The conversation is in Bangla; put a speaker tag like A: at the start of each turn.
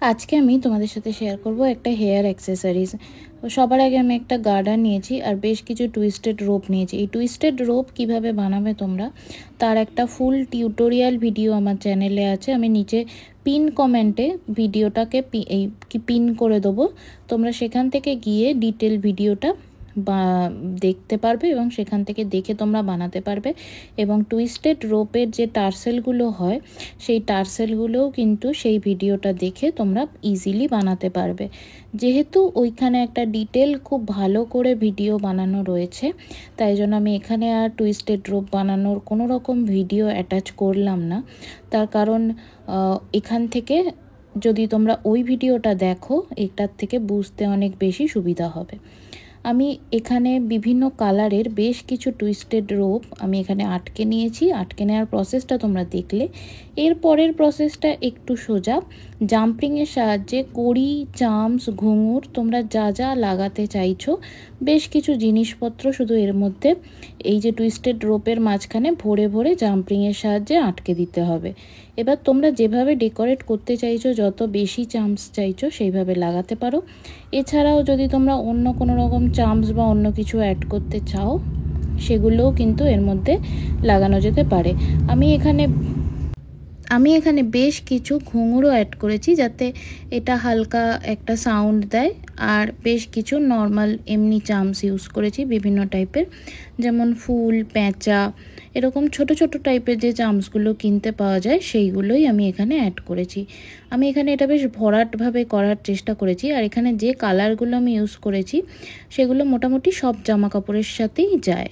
A: আজকে আমি তোমাদের সাথে শেয়ার করব একটা হেয়ার অ্যাক্সেসরিজ। সবার আগে আমি একটা গার্ডার নিয়েছি আর বেশ কিছু টুইস্টেড রোপ নিয়েছি। এই টুইস্টেড রোপ কিভাবে বানাবে তোমরা তার একটা ফুল টিউটোরিয়াল ভিডিও আমার চ্যানেলে আছে। আমি নিচে পিন কমেন্টে ভিডিওটাকে পিন করে দেবো, তোমরা সেখান থেকে গিয়ে ডিটেল ভিডিওটা বা দেখতে পারবে এবং সেখান থেকে দেখে তোমরা বানাতে পারবে। এবং টুইস্টেড রোপের যে টার্সেলগুলো হয় সেই টার্সেলগুলোও কিন্তু সেই ভিডিওটা দেখে তোমরা ইজিলি বানাতে পারবে। যেহেতু ওইখানে একটা ডিটেল খুব ভালো করে ভিডিও বানানো রয়েছে, তাই জন্য আমি এখানে আর টুইস্টেড রোপ বানানোর কোনো রকম ভিডিও অ্যাটাচ করলাম না। তার কারণ এখান থেকে যদি তোমরা ওই ভিডিওটা দেখো, এটার থেকে বুঝতে অনেক বেশি সুবিধা হবে। আমি এখানে বিভিন্ন কালারের বেশ কিছু টুইস্টেড রোপ আমি এখানে আটকে নিয়েছি। আটকে নেওয়ার প্রসেসটা তোমরা দেখলে। এর পরের প্রসেসটা একটু সোজা। জাম্পিংয়ের সাহায্যে কড়ি, চামচ, ঘুঙুর তোমরা যা যা লাগাতে চাইছো বেশ কিছু জিনিসপত্র শুধু এর মধ্যে এই যে টুইস্টেড রোপের মাঝখানে ভরে ভরে জাম্পিংয়ের সাহায্যে আটকে দিতে হবে। এবার তোমরা যেভাবে ডেকোরেট করতে চাইছো, যত বেশি চামচ চাইছো সেইভাবে লাগাতে পারো। এছাড়াও যদি তোমরা অন্য কোনো রকম চামচ বা অন্য কিছু অ্যাড করতে চাও, সেগুলোও কিন্তু এর মধ্যে লাগানো যেতে পারে। আমি এখানে বেশ কিছু ঘুঙুরও অ্যাড করেছি, যাতে এটা হালকা একটা সাউন্ড দেয়। আর বেশ কিছু নর্মাল এমনি চামচ ইউজ করেছি বিভিন্ন টাইপের, যেমন ফুল, পেঁচা, এরকম ছোট ছোট টাইপের যে চামচগুলো কিনতে পাওয়া যায় সেইগুলোই আমি এখানে অ্যাড করেছি। আমি এখানে এটা বেশ ভরাটভাবে করার চেষ্টা করেছি। আর এখানে যে কালারগুলো আমি ইউজ করেছি সেগুলো মোটামুটি সব জামা কাপড়ের সাথেই যায়।